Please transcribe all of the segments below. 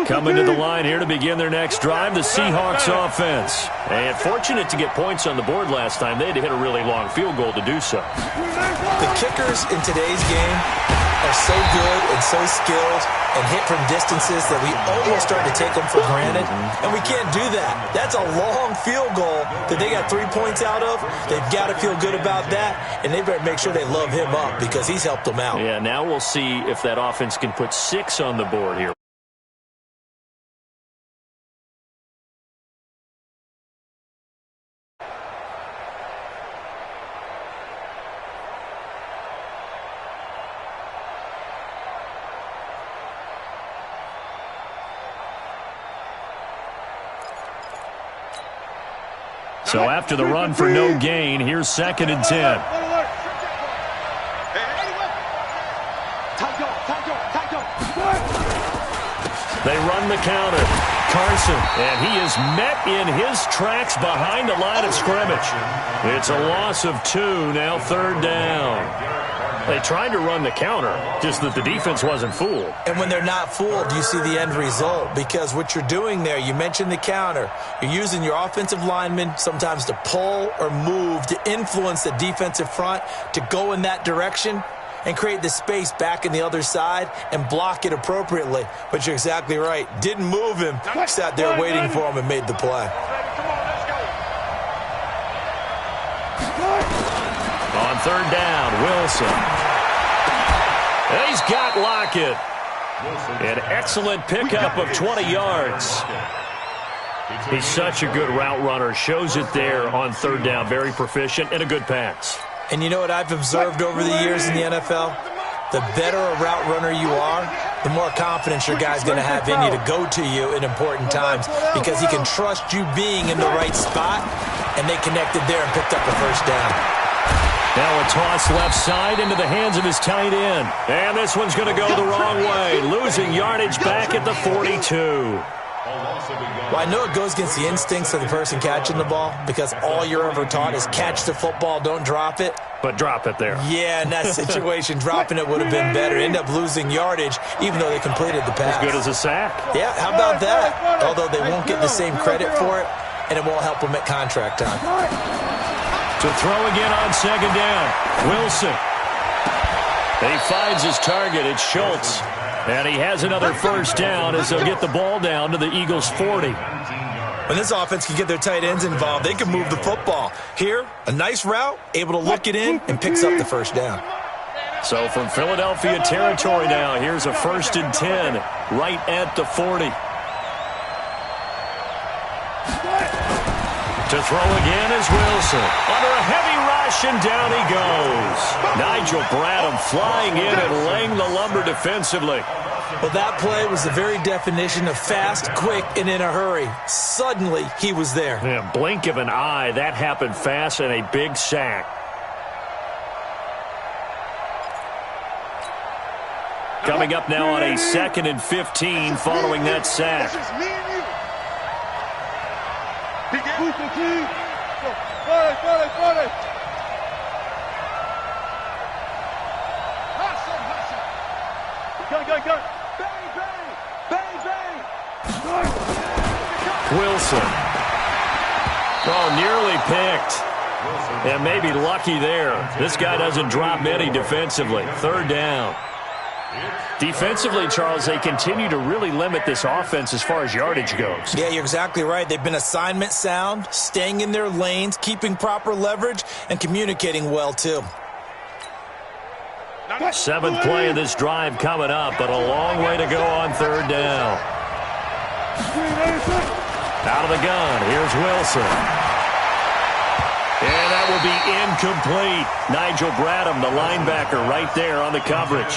Coming to the line here to begin their next drive, the Seahawks offense. And fortunate to get points on the board last time. They had to hit a really long field goal to do so. The kickers in today's game are so good and so skilled and hit from distances that we almost start to take them for granted, and we can't do that. That's a long field goal that they got 3 points out of. They've got to feel good about that, and they better make sure they love him up because he's helped them out. Yeah, now we'll see if that offense can put 6 on the board here. So after the run for no gain, here's 2nd and 10. They run the counter. Carson, and he is met in his tracks behind the line of scrimmage. It's a loss of 2, now 3rd down. They tried to run the counter, just that the defense wasn't fooled. And when they're not fooled, you see the end result. Because what you're doing there, you mentioned the counter. You're using your offensive linemen sometimes to pull or move to influence the defensive front to go in that direction and create the space back in the other side and block it appropriately. But you're exactly right. Didn't move him. Sat there waiting for him and made the play. On 3rd down, Wilson. He's got Lockett. An excellent pickup of 20 yards. He's such a good route runner. Shows it there on 3rd down. Very proficient and a good pass. And you know what I've observed over the years in the NFL? The better a route runner you are, the more confidence your guy's going to have in you to go to you in important times because he can trust you being in the right spot, and they connected there and picked up a 1st down. Now a toss left side into the hands of his tight end. And this one's going to go the wrong way. Losing yardage back at the 42. Well, I know it goes against the instincts of the person catching the ball because all you're ever taught is catch the football, don't drop it. But drop it there. Yeah, in that situation, dropping it would have been better. End up losing yardage even though they completed the pass. As good as a sack. Yeah, how about that? Although they won't get the same credit for it, and it won't help them at contract time. To throw again on 2nd down. Wilson. He finds his target. It's Schultz. And he has another 1st down as they'll get the ball down to the Eagles' 40. When this offense can get their tight ends involved, they can move the football. Here, a nice route, able to look it in, and picks up the 1st down. So from Philadelphia territory now, here's a 1st and 10 right at the 40. To throw again is Wilson. Under a heavy rush, and down he goes. Nigel Bradham flying in and laying the lumber defensively. Well, that play was the very definition of fast, quick, and in a hurry. Suddenly, he was there. Yeah, blink of an eye. That happened fast and a big sack. Coming up now on a 2nd and 15 following that sack. Wilson. Oh, nearly picked. And maybe lucky there. This guy doesn't drop many defensively. 3rd down. Defensively, Charles, they continue to really limit this offense as far as yardage goes. Yeah, you're exactly right. They've been assignment sound, staying in their lanes, keeping proper leverage, and communicating well, too. 7th play of this drive coming up, but a long way to go on 3rd down. Out of the gun, here's Wilson. And that will be incomplete. Nigel Bradham, the linebacker, right there on the coverage.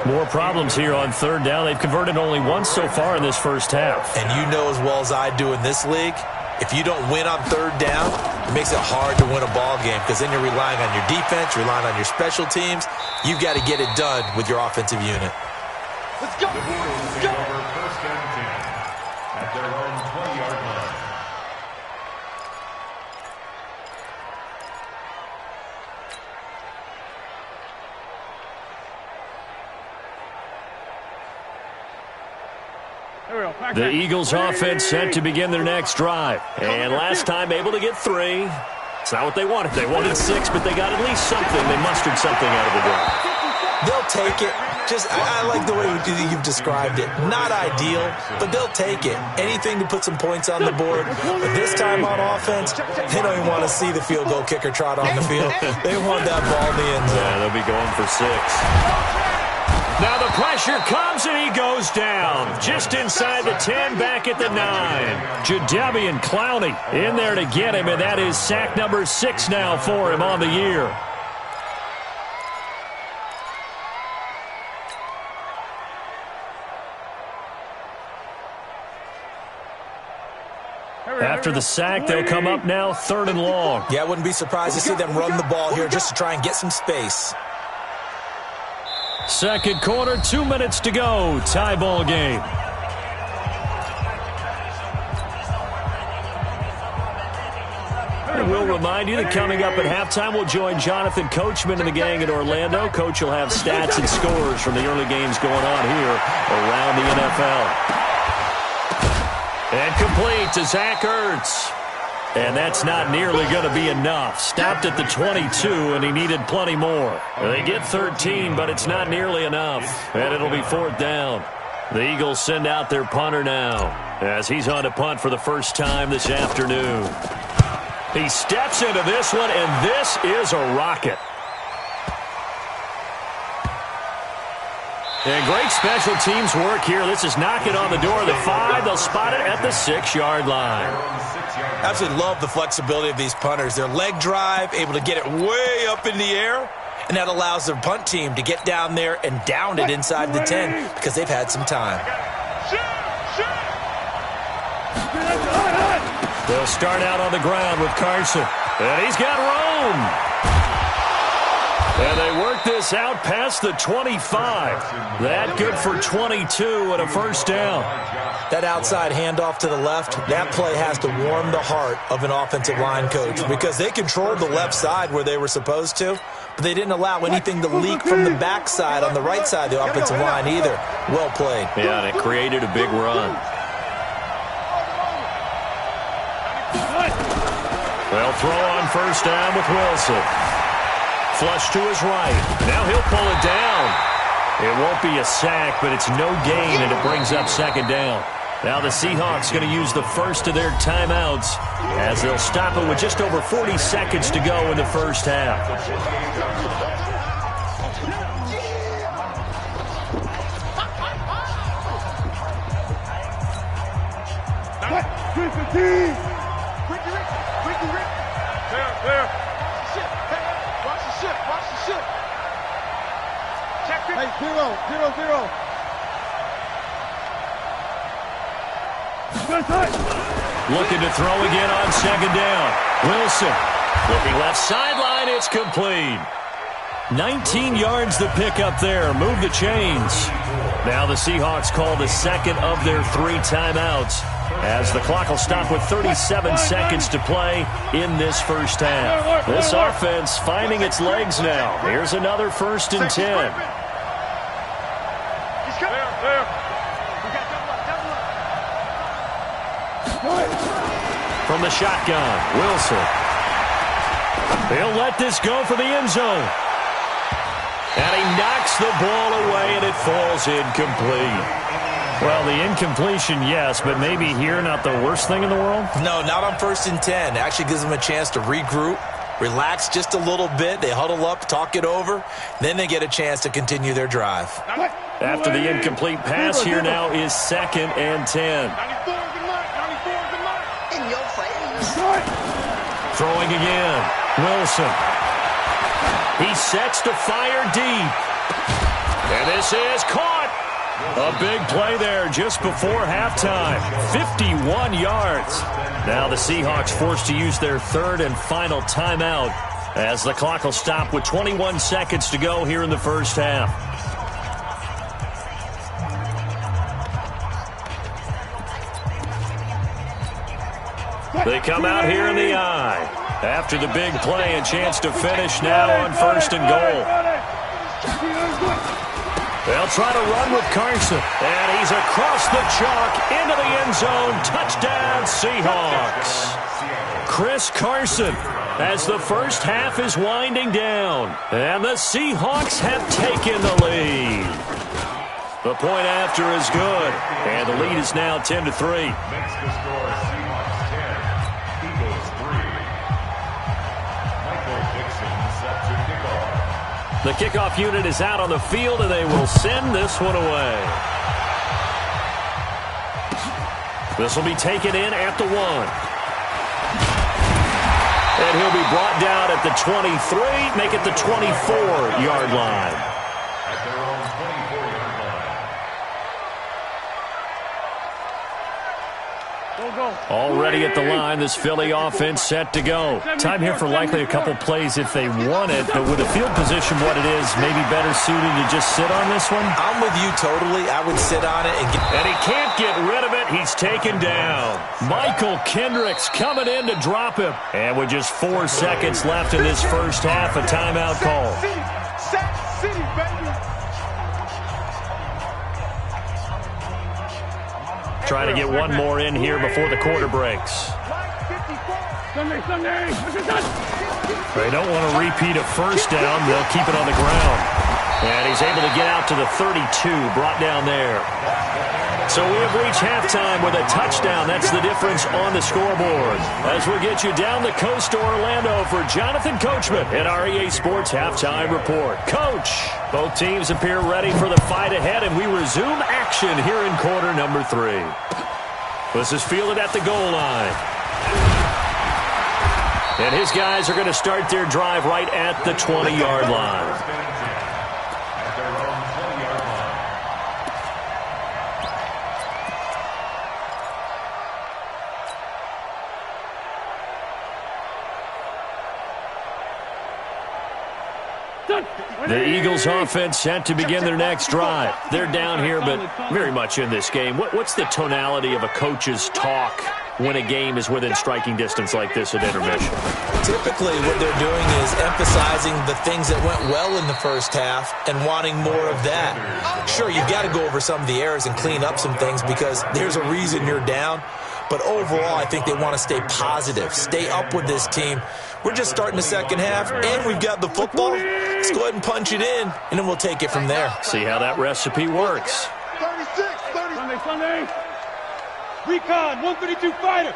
More problems here on 3rd down. They've converted only once so far in this 1st half. And you know as well as I do in this league, if you don't win on 3rd down, it makes it hard to win a ball game because then you're relying on your defense, relying on your special teams. You've got to get it done with your offensive unit. Let's go. Let's go. First and 10 at their own 20-yard line. The Eagles offense set to begin their next drive. And last time able to get 3. It's not what they wanted. They wanted 6, but they got at least something. They mustered something out of the drive. They'll take it. I like the way you've described it. Not ideal, but they'll take it. Anything to put some points on the board. But this time on offense, they don't even want to see the field goal kicker trot on the field. They want that ball in the end zone. Yeah, they'll be going for 6. Now the pressure comes and he goes down. Just inside the 10, back at the 9. Jadeveon Clowney in there to get him, and that is sack number 6 now for him on the year. After the sack, they'll come up now 3rd and long. Yeah, I wouldn't be surprised to see them run the ball here just to try and get some space. Second quarter, 2 minutes to go. Tie ball game. And we'll remind you that coming up at halftime, we'll join Jonathan Coachman and the gang in Orlando. Coach will have stats and scores from the early games going on here around the NFL. And complete to Zach Ertz. And that's not nearly going to be enough. Stopped at the 22, and he needed plenty more. They get 13, but it's not nearly enough. And it'll be 4th down. The Eagles send out their punter now, as he's on to punt for the first time this afternoon. He steps into this one, and this is a rocket. And great special teams work here. This is knocking on the door of the 5. They'll spot it at the 6-yard line. Absolutely love the flexibility of these punters. Their leg drive, able to get it way up in the air, and that allows their punt team to get down there and down it inside the 10 because they've had some time. They'll start out on the ground with Carson. And he's got Rome. And they work this out past the 25. That good for 22 and a first down. That outside handoff to the left, that play has to warm the heart of an offensive line coach because they controlled the left side where they were supposed to, but they didn't allow anything to leak from the backside on the right side of the offensive line either. Well played. Yeah, and it created a big run. They'll throw on first down with Wilson. Flush to his right. Now he'll pull it down. It won't be a sack, but it's no gain, and it brings up 2nd down. Now the Seahawks going to use the first of their timeouts as they'll stop it with just over 40 seconds to go in the first half. Hey, 0-0-0. Looking to throw again on 2nd down. Wilson looking left sideline. It's complete. 19 yards the pick up there. Move the chains. Now the Seahawks call the second of their 3 timeouts as the clock will stop with 37 seconds to play in this first half. This offense finding its legs now. Here's another 1st and 10. From the shotgun, Wilson. He'll let this go for the end zone. And he knocks the ball away, and it falls incomplete. Well, the incompletion, yes, but maybe here not the worst thing in the world? No, not on 1st and 10. It actually gives them a chance to regroup, relax just a little bit. They huddle up, talk it over. Then they get a chance to continue their drive. After the incomplete pass, here now is 2nd and 10. Throwing again. Wilson. He sets to fire deep. And this is caught. A big play there just before halftime. 51 yards. Now the Seahawks forced to use their 3rd and final timeout as the clock will stop with 21 seconds to go here in the first half. They come out here in the eye. After the big play, a chance to finish now on 1st and goal. They'll try to run with Carson. And he's across the chalk into the end zone. Touchdown, Seahawks. Chris Carson, as the first half is winding down. And the Seahawks have taken the lead. The point after is good. And the lead is now 10-3. Makes the score Seahawks 10, Eagles 3. Michael Dixon set to kick off. The kickoff unit is out on the field, and they will send this one away. This will be taken in at the 1. And he'll be brought down at the 23, make it the 24-yard line. At their own 24-yard line. Already at the line, this Philly offense set to go. Time here for likely a couple plays if they want it, but with the field position what it is, maybe better suited to just sit on this one? I'm with you totally. I would sit on it. And he can't get rid of it. He's taken down. Michael Kendricks coming in to drop him. And with just 4 seconds left in this first half, a timeout call. Sack City, baby. Trying to get one more in here before the quarter breaks. Sunday. They don't want to repeat a first down. They'll keep it on the ground. And he's able to get out to the 32, brought down there. So we have reached halftime with a touchdown. That's the difference on the scoreboard. As we get you down the coast to Orlando for Jonathan Coachman at our EA Sports Halftime Report. Coach, both teams appear ready for the fight ahead, and we resume action here in quarter number 3. This is fielded at the goal line. And his guys are going to start their drive right at the 20-yard line. At their own 20-yard line. The Eagles offense set to begin their next drive. They're down here, but very much in this game. What's the tonality of a coach's talk when a game is within striking distance like this at intermission? Typically, what they're doing is emphasizing the things that went well in the first half and wanting more of that. Sure, you've got to go over some of the errors and clean up some things because there's a reason you're down. But overall, I think they want to stay positive, stay up with this team. We're just starting the second half, and we've got the football. Let's go ahead and punch it in, and then we'll take it from there. See how that recipe works. 36, 30. Sunday. Recon, 132 fighter.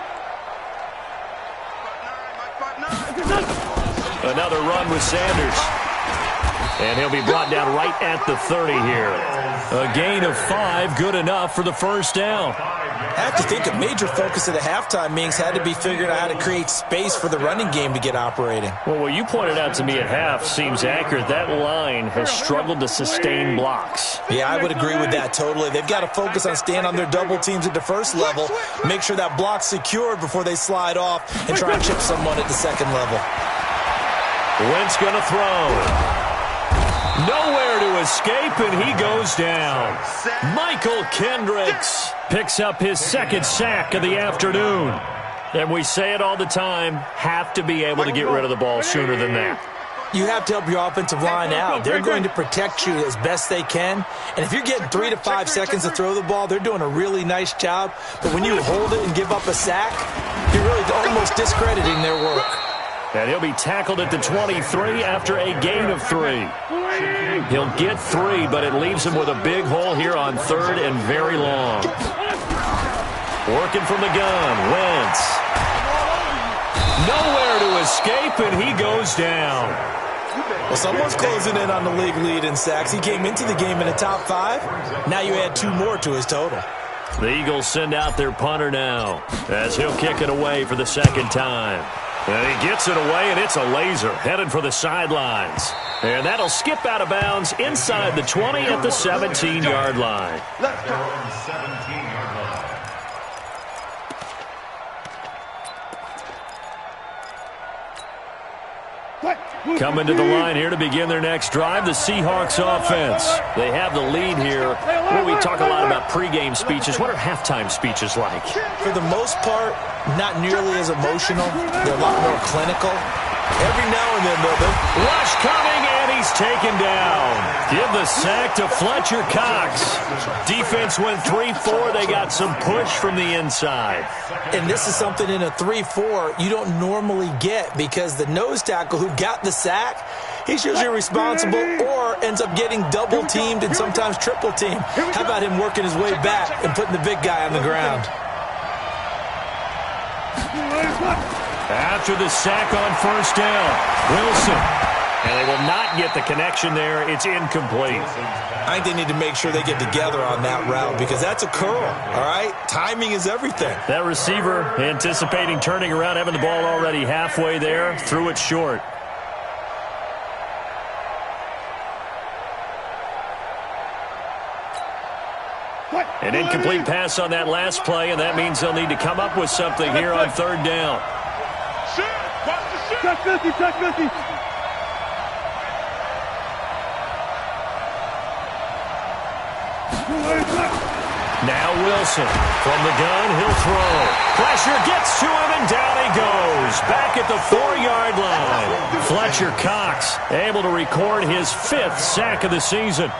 Another run with Sanders. And he'll be brought down right at the 30 here. A gain of 5, good enough for the first down. I have to think a major focus of the halftime meetings had to be figuring out how to create space for the running game to get operating. Well, what you pointed out to me at half seems accurate. That line has struggled to sustain blocks. Yeah, I would agree with that totally. They've got to focus on staying on their double teams at the first level, make sure that block's secured before they slide off, and try and chip someone at the second level. Wentz going to throw. Nowhere to escape, and he goes down. Michael Kendricks picks up his second sack of the afternoon. And we say it all the time, have to be able to get rid of the ball sooner than that. You have to help your offensive line out. They're going to protect you as best they can. And if you're getting 3 to 5 seconds to throw the ball, they're doing a really nice job. But when you hold it and give up a sack, you're really almost discrediting their work. And he'll be tackled at the 23 after a gain of 3. He'll get 3, but it leaves him with a big hole here on 3rd and very long. Working from the gun, Wentz. Nowhere to escape, and he goes down. Well, someone's closing in on the league lead in sacks. He came into the game in the top 5. Now you add 2 more to his total. The Eagles send out their punter now as he'll kick it away for the second time. And he gets it away, and it's a laser headed for the sidelines. And that'll skip out of bounds inside the 20 at the 17-yard line. At their own 17-yard line. Coming to the line here to begin their next drive, the Seahawks offense. They have the lead here. Well, we talk a lot about pregame speeches. What are halftime speeches like? For the most part, not nearly as emotional. They're a lot more clinical. Every now and then, though, Rush coming, and he's taken down. Give the sack to Fletcher Cox. Defense went 3-4. They got some push from the inside. And this is something in a 3-4 you don't normally get, because the nose tackle who got the sack, he's usually responsible or ends up getting double-teamed and sometimes triple-teamed. How about him working his way back and putting the big guy on the ground? After the sack on first down, Wilson. And they will not get the connection there. It's incomplete. I think they need to make sure they get together on that route, because that's a curl, all right? Timing is everything. That receiver anticipating turning around, having the ball already halfway there, threw it short. An incomplete pass on that last play, and that means they'll need to come up with something here on third down. Check 50, check 50. Now Wilson from the gun, he'll throw. Pressure gets to him, and down he goes. Back at the 4-yard line. Fletcher Cox able to record his 5th sack of the season.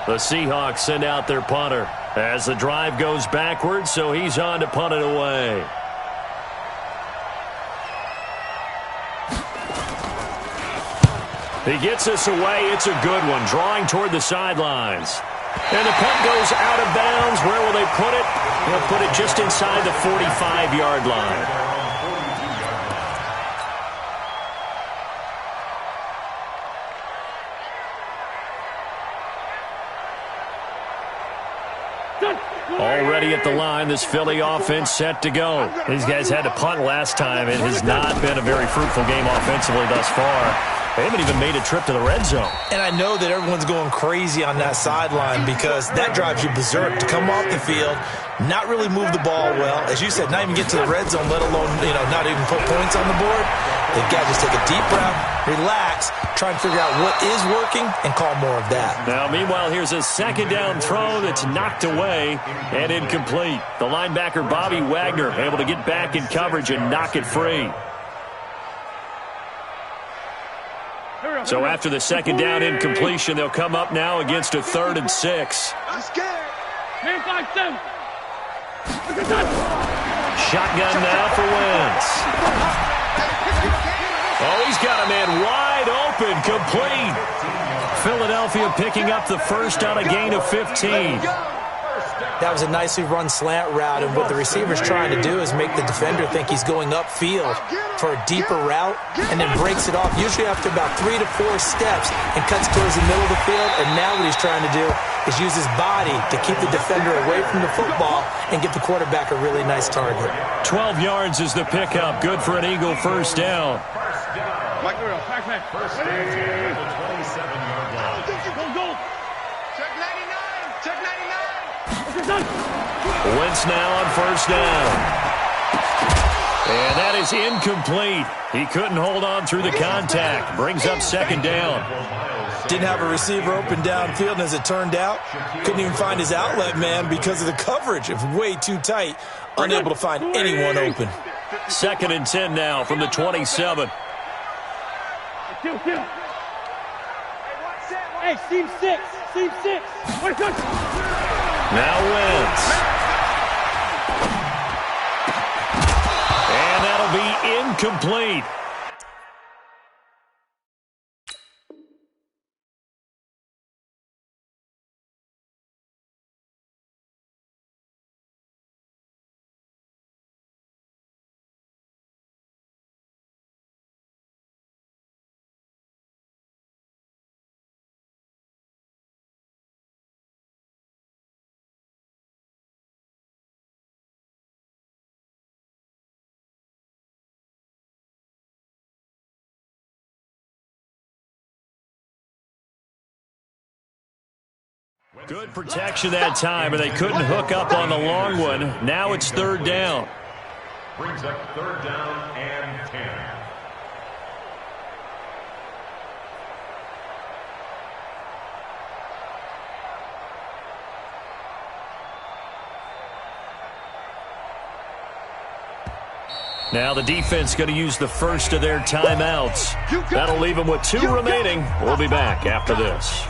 The Seahawks send out their punter as the drive goes backwards, so he's on to punt it away. He gets this away. It's a good one, drawing toward the sidelines. And the punt goes out of bounds. Where will they put it? They'll put it just inside the 45-yard line. Already at the line, this Philly offense set to go. These guys had to punt last time. It has not been a very fruitful game offensively thus far. They haven't even made a trip to the red zone. And I know that everyone's going crazy on that sideline, because that drives you berserk to come off the field, not really move the ball well. As you said, not even get to the red zone, let alone, not even put points on the board. They've got to just take a deep breath, relax, try and figure out what is working, and call more of that. Now, meanwhile, here's a second down throw that's knocked away and incomplete. The linebacker, Bobby Wagner, able to get back in coverage and knock it free. So after the second down incompletion, they'll come up now against a 3rd and 6. I'm scared. Man, 5-7. Shotgun now for Wentz. Oh, he's got a man wide open, complete. Philadelphia picking up the first on a gain of 15. That was a nicely run slant route, and what the receiver's trying to do is make the defender think he's going upfield for a deeper route, and then breaks it off, usually after about 3 to 4 steps, and cuts towards the middle of the field. And now what he's trying to do is use his body to keep the defender away from the football and get the quarterback a really nice target. 12 yards is the pickup. Good for an Eagle first down. First down at the 27-yard line. Go. Check 99. Check 99. Wentz now on first down. And that is incomplete. He couldn't hold on through the contact. Brings up second down. Didn't have a receiver open downfield, and as it turned out, couldn't even find his outlet man because of the coverage. It was way too tight. Unable to find anyone open. 2nd and 10 now from the 27. Hey, seam 6. Seam 6. Now Wentz. And that'll be incomplete. Good protection that time, and they couldn't hook up on the long one. Now it's 3rd down. Brings up 3rd down and 10. Now the defense going to use the first of their timeouts. That'll leave them with 2 remaining. We'll be back after this.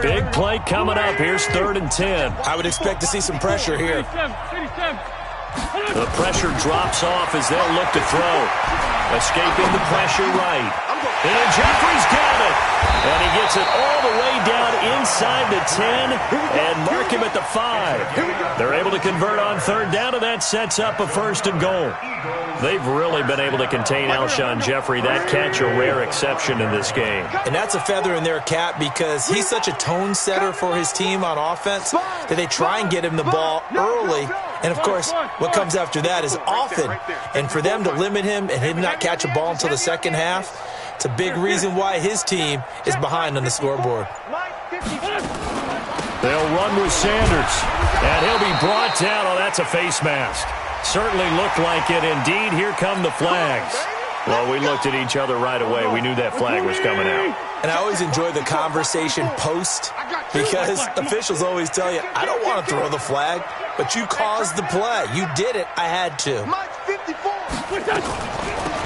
Big play coming up. Here's 3rd and 10. I would expect to see some pressure here. The pressure drops off as they'll look to throw. Escaping the pressure right. And Jeffrey's got it. And he gets it all the way down inside the 10 and mark him at the 5. They're able to convert on 3rd down, and that sets up a 1st and goal. They've really been able to contain Alshon Jeffrey. That catch a rare exception in this game. And that's a feather in their cap because he's such a tone setter for his team on offense that they try and get him the ball early. And, of course, what comes after that is often. And for them to limit him and him not catch a ball until the second half, it's a big reason why his team is behind on the scoreboard. They'll run with Sanders, and he'll be brought down. Oh, that's a face mask. Certainly looked like it. Indeed, here come the flags. Well, we looked at each other right away. We knew that flag was coming out. And I always enjoy the conversation post because officials always tell you, I don't want to throw the flag, but you caused the play. You did it. I had to.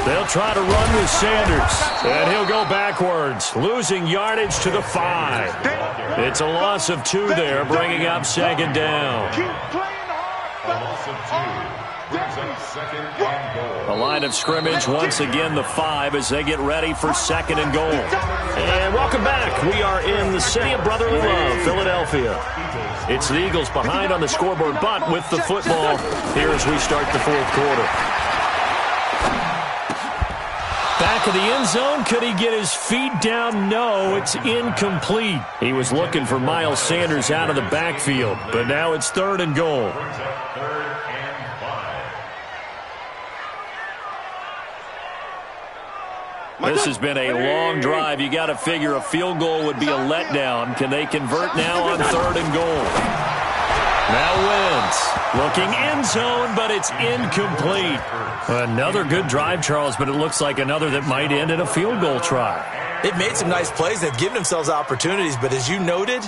They'll try to run with Sanders, and he'll go backwards, losing yardage to the 5. It's a loss of 2 there, bringing up 2nd down. A loss of 2 brings up 2nd and goal. A line of scrimmage, once again the 5 as they get ready for 2nd and goal. And welcome back. We are in the city of brotherly love, Philadelphia. It's the Eagles behind on the scoreboard, but with the football here as we start the 4th quarter. Back of the end zone. Could he get his feet down? No, it's incomplete. He was looking for Miles Sanders out of the backfield, but now it's 3rd and goal. Brings up 3rd and 5. This has been a long drive. You got to figure a field goal would be a letdown. Can they convert now on 3rd and goal? Now Wentz looking end zone, but it's incomplete. Another good drive, Charles, but it looks like another that might end in a field goal try. They've made some nice plays. They've given themselves opportunities, but as you noted,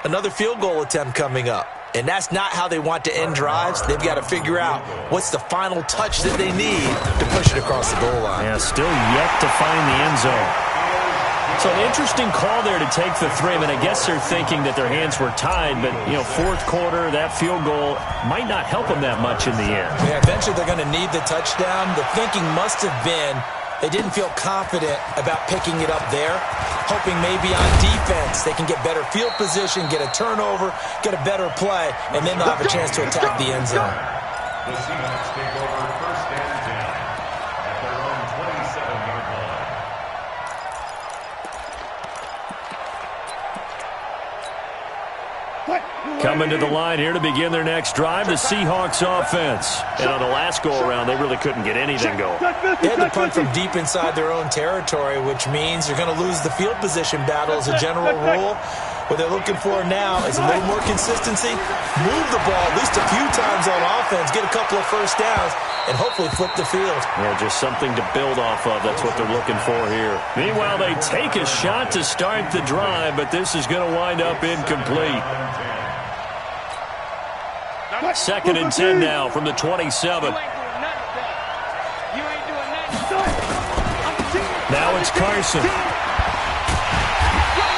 another field goal attempt coming up. And that's not how they want to end drives. They've got to figure out what's the final touch that they need to push it across the goal line. Yeah, still yet to find the end zone. So an interesting call there to take the 3. I mean, I guess they're thinking that their hands were tied, but, 4th quarter, that field goal might not help them that much in the end. Yeah, eventually they're going to need the touchdown. The thinking must have been they didn't feel confident about picking it up there, hoping maybe on defense they can get better field position, get a turnover, get a better play, and then they'll have a chance to attack the end zone. The Seahawks take over 1st and 10 at their own 27-yard line. Coming to the line here to begin their next drive, the Seahawks offense. And on the last go-around, they really couldn't get anything going. They had to punt from deep inside their own territory, which means you're going to lose the field position battle as a general rule. What they're looking for now is a little more consistency, move the ball at least a few times on offense, get a couple of 1st downs, and hopefully flip the field. Yeah, just something to build off of. That's what they're looking for here. Meanwhile, they take a shot to start the drive, but this is going to wind up incomplete. 2nd and 10 now from the 27. Now it's Carson.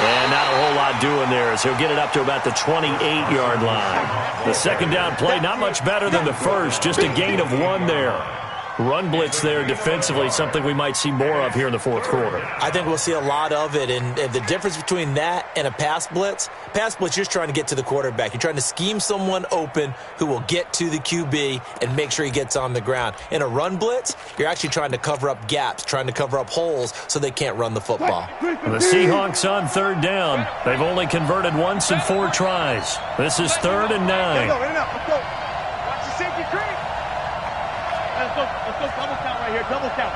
And not a whole lot doing there as he'll get it up to about the 28-yard line. The 2nd down play, not much better than the first, just a gain of 1 there. Run blitz there defensively, something we might see more of here in the 4th quarter. I think we'll see a lot of it, and the difference between that and a pass blitz, you're just trying to get to the quarterback. You're trying to scheme someone open who will get to the QB and make sure he gets on the ground. In a run blitz, you're actually trying to cover up gaps, trying to cover up holes so they can't run the football. The Seahawks on 3rd down. They've only converted once in 4 tries. This is 3rd and 9. Let's go. Watch the safety creep. Let's go double count right here. Double count.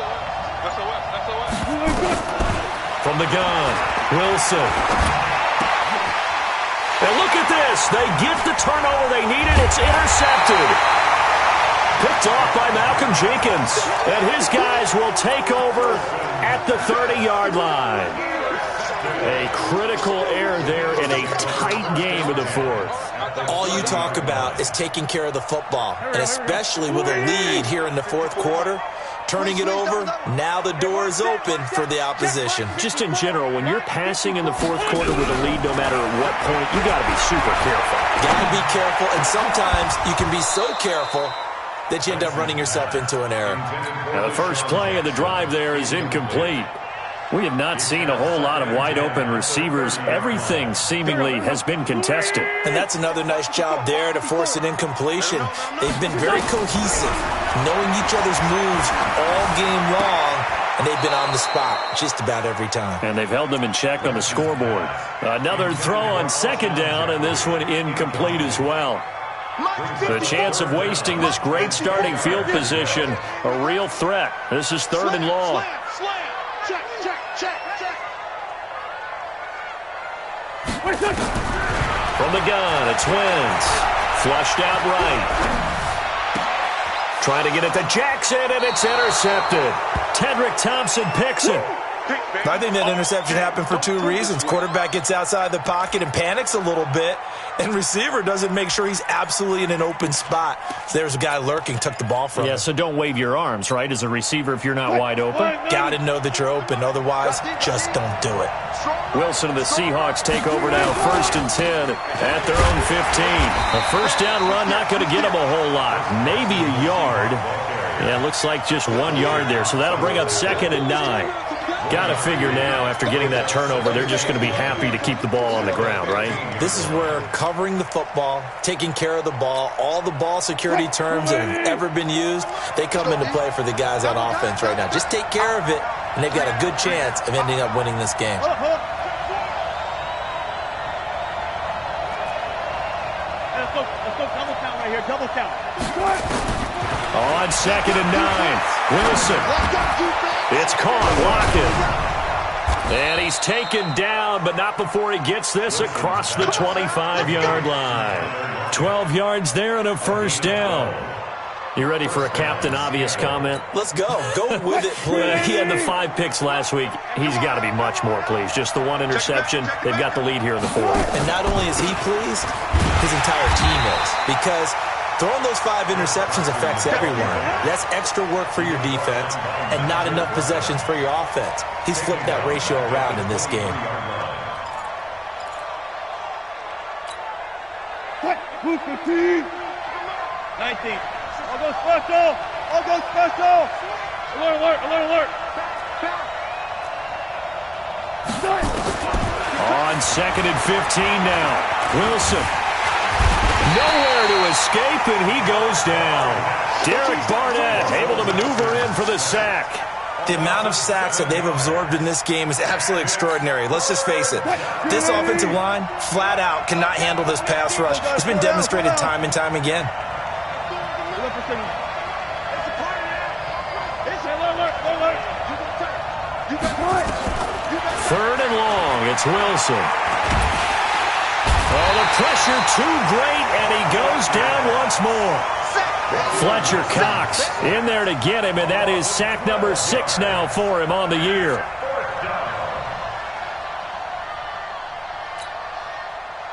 SOS. From the gun, Wilson. And look at this. They get the turnover they needed. It's intercepted. Picked off by Malcolm Jenkins. And his guys will take over at the 30-yard line. A critical error there in a tight game in the fourth. All you talk about is taking care of the football, and especially with a lead here in the fourth quarter, turning it over, now the door is open for the opposition. Just in general, when you're passing in the fourth quarter with a lead, no matter at what point, you got to be super careful. Got to be careful, and sometimes you can be so careful that you end up running yourself into an error. Now, the first play of the drive there is incomplete. We have not seen a whole lot of wide-open receivers. Everything seemingly has been contested. And that's another nice job there to force an incompletion. They've been very cohesive, knowing each other's moves all game long, and they've been on the spot just about every time. And they've held them in check on the scoreboard. Another throw on second down, and this one incomplete as well. The chance of wasting this great starting field position, a real threat. This is third and long. From the gun, it's Wentz. Flushed out right. Trying to get it to Jackson, and it's intercepted. Tedrick Thompson picks it. I think that interception happened for two reasons. Quarterback gets outside the pocket and panics a little bit, and receiver doesn't make sure he's absolutely in an open spot. So there's a guy lurking, took the ball from him. Yeah, so don't wave your arms, right, as a receiver if you're not wide open. Got to know that you're open. Otherwise, just don't do it. Wilson and the Seahawks take over now, 1st and 10 at their own 15. A first down run not going to get them a whole lot. Maybe a yard. Yeah, it looks like just 1 yard there, so that'll bring up 2nd and 9. Got to figure now, after getting that turnover, they're just going to be happy to keep the ball on the ground, right? This is where covering the football, taking care of the ball, all the ball security terms that have ever been used, they come into play for the guys on offense right now. Just take care of it, and they've got a good chance of ending up winning this game. Let's go double count right here, double count. On 2nd and 9, Wilson. It's caught, Lockett. And he's taken down, but not before he gets this across the 25-yard line. 12 yards there and a first down. You ready for a Captain Obvious comment? Let's go. Go with it, please. He had the 5 picks last week. He's got to be much more pleased. Just the 1 interception. They've got the lead here in the fourth. And not only is he pleased, his entire team is. Because throwing those 5 interceptions affects everyone. That's extra work for your defense and not enough possessions for your offense. He's flipped that ratio around in this game. What? 15. 19. I'll go special. I'll go special. Alert, alert, alert, alert. On 2nd and 15 now. Wilson. Nowhere to escape, and he goes down. Derek Barnett able to maneuver in for the sack. The amount of sacks that they've absorbed in this game is absolutely extraordinary. Let's just face it. This offensive line, flat out, cannot handle this pass rush. It's been demonstrated time and time again. Third and long, it's Wilson. Oh, the pressure too great, and he goes down once more. Fletcher Cox in there to get him, and that is sack number 6 now for him on the year.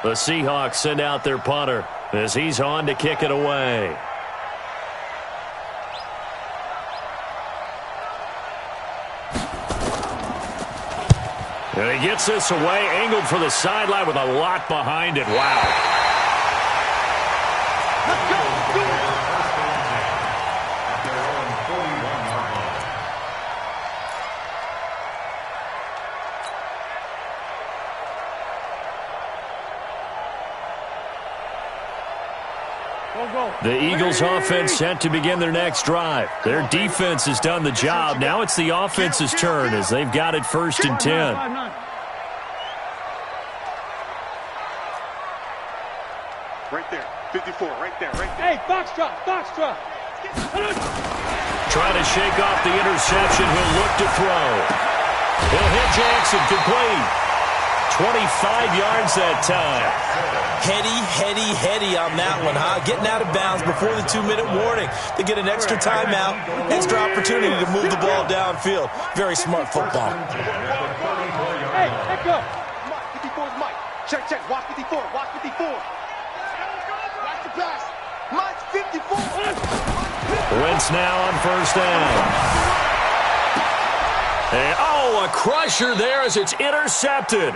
The Seahawks send out their punter as he's on to kick it away. And he gets this away, angled for the sideline with a lot behind it. Wow. The Eagles offense set to begin their next drive. Their defense has done the job. Now it's the offense's turn as they've got it 1st and 10. Right there, 54, right there, right there. Hey, Foxtrot, Foxtrot. Trying to shake off the interception. He'll look to throw. He'll hit Jackson, complete. 25 yards that time. Heady on that one, huh? Getting out of bounds before the 2-minute warning. They get an extra timeout, extra opportunity to move the ball downfield. Very smart football. Hey, let go. Mike, 54 is Mike. Check. Watch 54. Watch 54. Watch the pass. Mike's 54. Wentz now on first down. And, a crusher there as it's intercepted.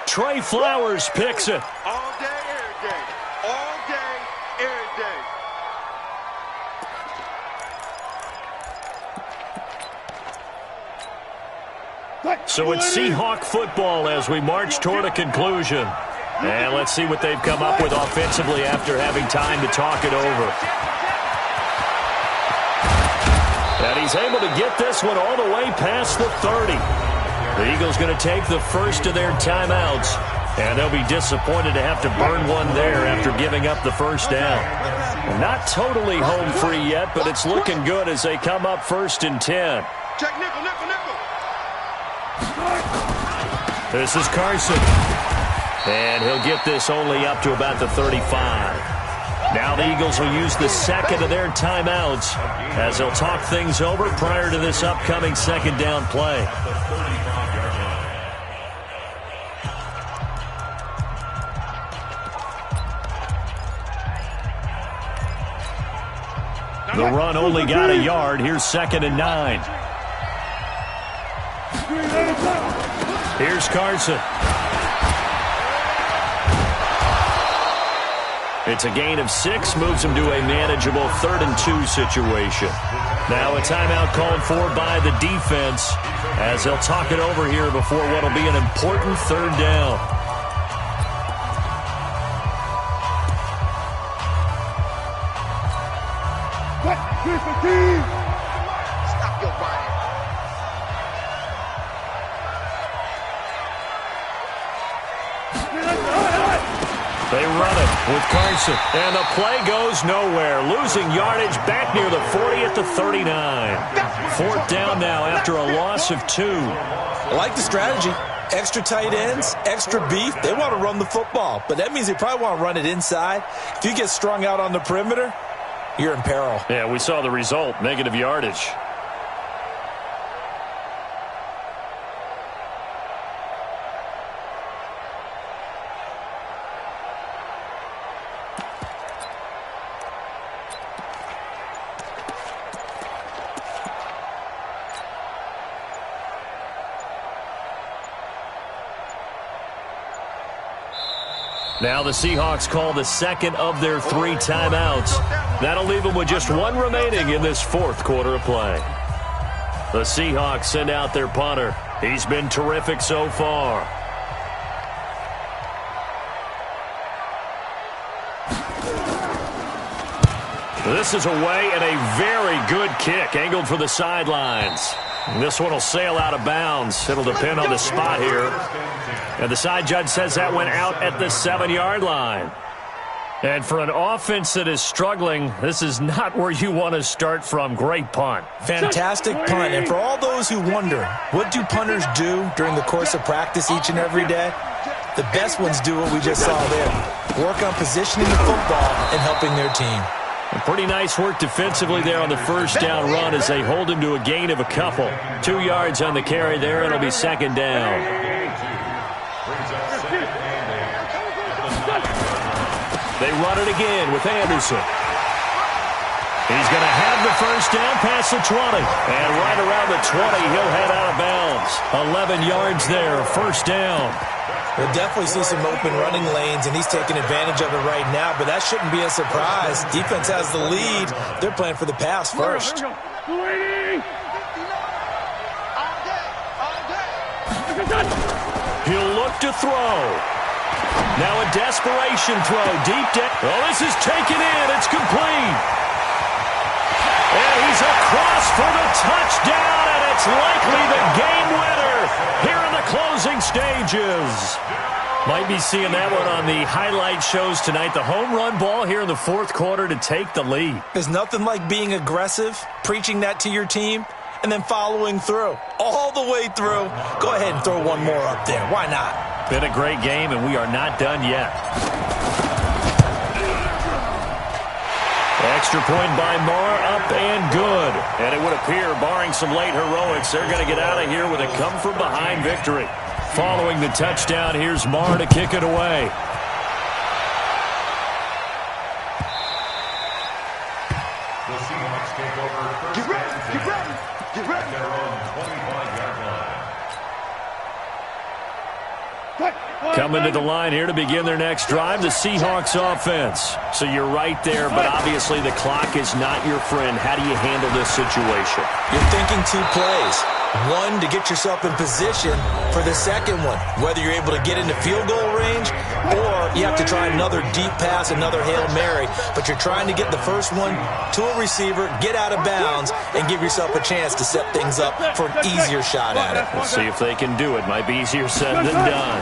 Trey Flowers picks it. All day, every day. All day, every day. So it's Seahawk football as we march toward a conclusion. And let's see what they've come up with offensively after having time to talk it over. And he's able to get this one all the way past the 30. The Eagles going to take the first of their timeouts, and they'll be disappointed to have to burn one there after giving up the first down. Not totally home free yet, but it's looking good as they come up 1st and 10. Check nickel. This is Carson. And he'll get this only up to about the 35. Now the Eagles will use the second of their timeouts as they'll talk things over prior to this upcoming second down play. The run only got a yard. Here's 2nd and 9. Here's Carson. It's a gain of 6, moves him to a manageable 3rd and 2 situation. Now a timeout called for by the defense as they'll talk it over here before what will be an important 3rd down. Stop your body. They run it with Carson, and the play goes nowhere. Losing yardage back near the 40 at the 39. 4th down now after a loss of 2. I like the strategy. Extra tight ends, extra beef. They want to run the football, but that means they probably want to run it inside. If you get strung out on the perimeter, you're in peril. Yeah, we saw the result, negative yardage. Now the Seahawks call the second of their 3 timeouts. That'll leave them with just 1 remaining in this 4th quarter of play. The Seahawks send out their punter. He's been terrific so far. This is away and a very good kick angled for the sidelines. This one will sail out of bounds. It'll depend on the spot here. And the side judge says that went out at the 7-yard line. And for an offense that is struggling, this is not where you want to start from. Great punt. Fantastic punt. And for all those who wonder, what do punters do during the course of practice each and every day? The best ones do what we just saw there. Work on positioning the football and helping their team. Pretty nice work defensively there on the first down run as they hold him to a gain of a couple. 2 yards on the carry there. It'll be 2nd down. They run it again with Anderson. He's going to have the first down past the 20. And right around the 20, he'll head out of bounds. 11 yards there, first down. We'll definitely see some open running lanes, and he's taking advantage of it right now, but that shouldn't be a surprise. Defense has the lead. They're playing for the pass first. He'll look to throw. Now a desperation throw deep down. Oh, this is taken in. It's complete. And he's across for the touchdown, and it's likely the game winner here in the closing stages. Might be seeing that one on the highlight shows tonight. The home run ball here in the 4th quarter to take the lead. There's nothing like being aggressive, preaching that to your team, and then following through. All the way through. Go ahead and throw one more up there. Why not? Been a great game, and we are not done yet. Extra point by Marr, up and good. And it would appear, barring some late heroics, they're going to get out of here with a come-from-behind victory. Following the touchdown, here's Marr to kick it away. The Seahawks take over first. Get ready, get ready, get ready. At their own 25-yard line. Coming to the line here to begin their next drive, the Seahawks offense. So you're right there, but obviously the clock is not your friend. How do you handle this situation? You're thinking 2 plays. One, to get yourself in position for the second one, whether you're able to get into field goal range or you have to try another deep pass, another Hail Mary, but you're trying to get the first one to a receiver, get out of bounds, and give yourself a chance to set things up for an easier shot at it. We'll see if they can do it. Might be easier said than done.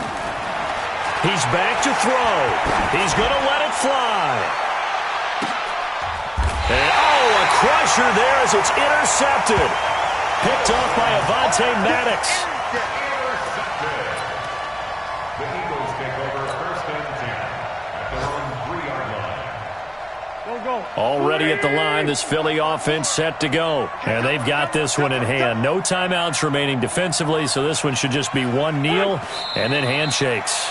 He's back to throw. He's going to let it fly. And, a crusher there as it's intercepted. Picked off by Avonte Maddox. Intercepted. The Eagles take over first and 10 at their own 3-yard line. Already at the line, this Philly offense set to go. And they've got this one in hand. No timeouts remaining defensively, so this one should just be one kneel and then handshakes.